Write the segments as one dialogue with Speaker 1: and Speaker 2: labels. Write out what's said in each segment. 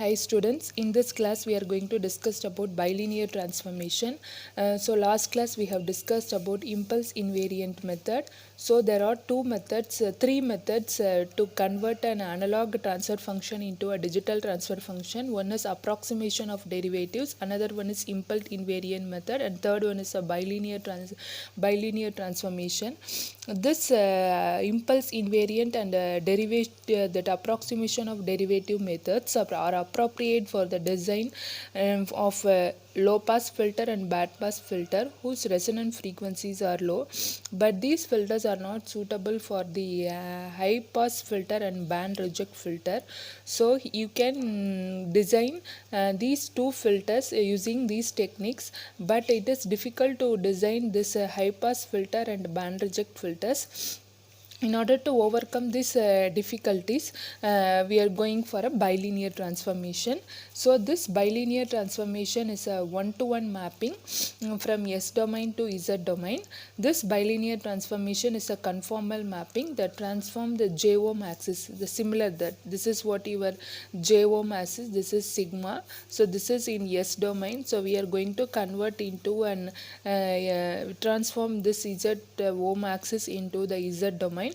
Speaker 1: Hi students, in this class we are going to discuss about bilinear transformation. So last class we have discussed about impulse invariant method. So there are three methods to convert an analog transfer function into a digital transfer function. One is approximation of derivatives, another one is impulse invariant method, and third one is a bilinear transformation. This impulse invariant and that approximation of derivative methods are appropriate for the design of low pass filter and band pass filter whose resonant frequencies are low, but these filters are not suitable for the high pass filter and band reject filter. So you can design these two filters using these techniques, but it is difficult to design this high pass filter and band reject filters. In order to overcome these difficulties, we are going for a bilinear transformation. So this bilinear transformation is a one-to-one mapping from S domain to Z domain. This bilinear transformation is a conformal mapping that transforms the J-ohm axis. The similar that this is what your J-ohm axis, this is sigma. So this is in S domain. So we are going to convert into and transform this Z ohm axis into the Z domain.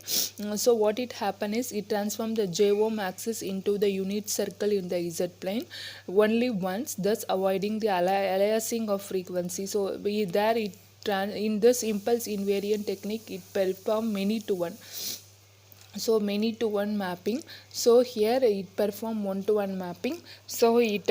Speaker 1: So what it happen is it transform the J-ohm axis into the unit circle in the Z plane only once, thus avoiding the aliasing of frequency. So in this impulse invariant technique it perform many to one. So many to one mapping. So here it perform one to one mapping. So it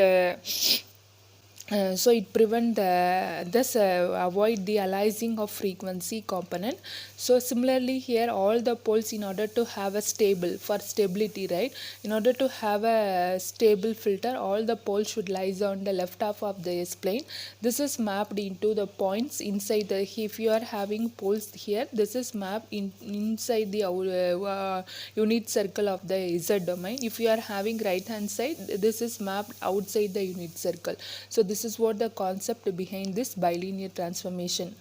Speaker 1: prevent avoid the aliasing of frequency component. So similarly here all the poles, in order to have a stable for stability, right, in order to have a stable filter, all the poles should lies on the left half of the S plane. This is mapped into the points inside the, if you are having poles here, this is mapped inside the unit circle of the Z domain. If you are having right hand side, this is mapped outside the unit circle. So this is what the concept behind this bilinear transformation.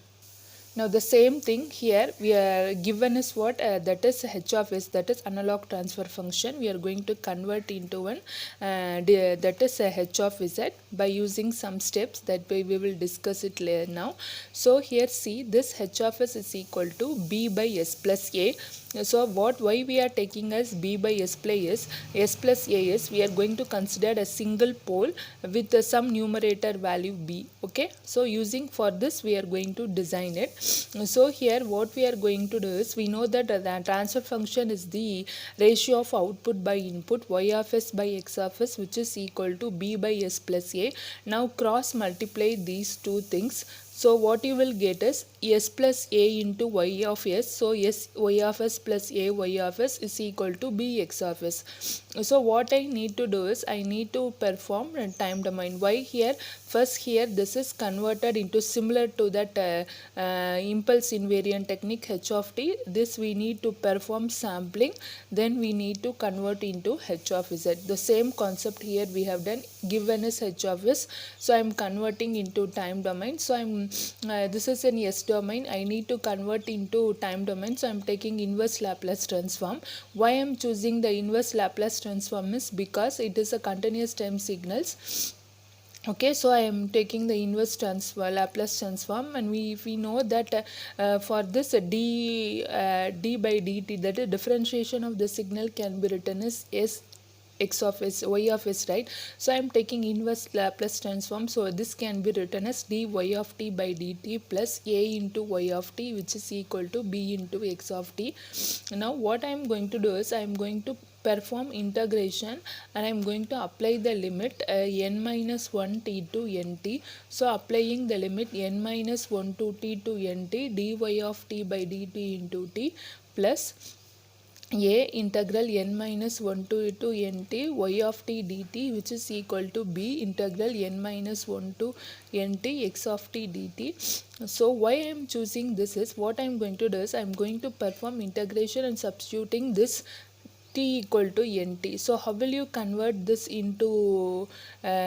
Speaker 1: Now the same thing here we are given is what that is h of s, that is analog transfer function. We are going to convert into one that is h of z by using some steps that we will discuss it later now. So here see, this h of s is equal to b by s plus a. So why we are taking as b by s plus a is we are going to consider a single pole with some numerator value b. Okay, so using for this we are going to design it. So here what we are going to do is, we know that the transfer function is the ratio of output by input y of s by x of s, which is equal to b by s plus a. Now cross multiply these two things. So what you will get is s plus a into y of s. So s y of s plus a y of s is equal to b x of s. So what I need to do is I need to perform time domain. Why here? First here this is converted into similar to that impulse invariant technique h of t. This we need to perform sampling, then we need to convert into h of z. The same concept here we have done. Given is h of s, so I am converting into time domain. So this is an S domain, I need to convert into time domain. So I am taking inverse Laplace transform. Why I am choosing the inverse Laplace transform is because it is a continuous time signals. Okay, so I am taking the inverse Laplace transform, and we know that for this d by dt, that is differentiation of the signal, can be written as s x of s y of s, right? So I am taking inverse Laplace transform, so this can be written as dy of t by dt plus a into y of t, which is equal to b into x of t. Now what I am going to do is I am going to perform integration, and I am going to apply the limit n minus 1 t to nt. So applying the limit n minus 1 to t to nt, dy of t by dt into t plus a integral n minus 1 to nt y of t dt, which is equal to b integral n minus 1 to nt x of t dt. So why I am choosing this is, what I am going to do is I am going to perform integration and substituting this t equal to nt. So how will you convert this into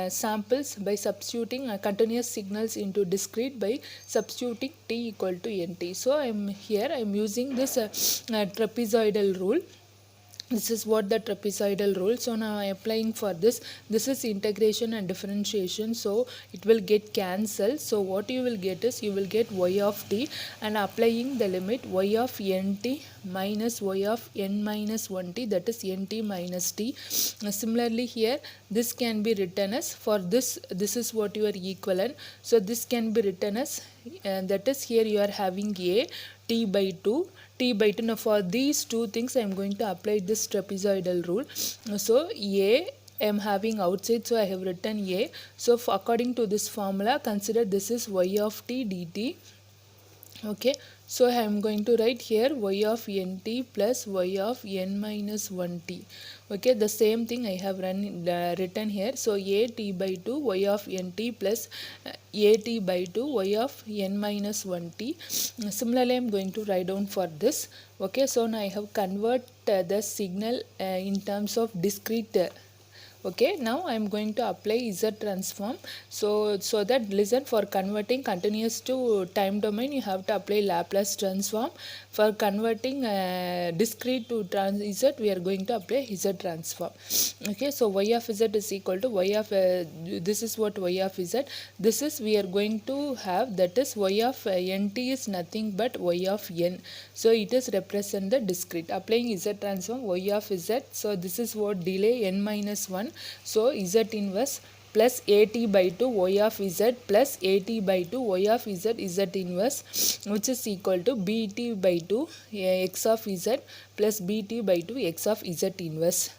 Speaker 1: samples? By substituting continuous signals into discrete by substituting t equal to nt. So I am using this trapezoidal rule. This is what the trapezoidal rule. So now I am applying for this is integration and differentiation, so it will get cancelled. So what you will get is you will get y of t, and applying the limit y of nt minus y of n minus 1t, that is nt minus t. Similarly here this can be written as, for this is what your equivalent, so this can be written as that is here you are having a t by 2 t by 2. Now for these two things I am going to apply this trapezoidal rule. So a I am having outside, so I have written a. So according to this formula, consider this is y of t dt. Okay, so I am going to write here y of nt plus y of n minus 1t. Okay, the same thing I have written here. So a t by 2 y of nt plus a t by 2 y of n minus 1t. Similarly I am going to write down for this. Okay, so now I have converted the signal in terms of discrete. Okay, now I am going to apply Z transform. So that, listen, for converting continuous to time domain you have to apply Laplace transform. For converting discrete to Z we are going to apply Z transform. Okay, so y of Z is equal to y of this is what y of Z, this is we are going to have, that is y of nt is nothing but y of n. So it is represent the discrete. Applying Z transform y of Z, so this is what delay n minus 1. So Z inverse plus at by 2 y of Z plus at by 2 y of Z Z inverse, which is equal to bt by 2 x of Z plus bt by 2 x of Z inverse.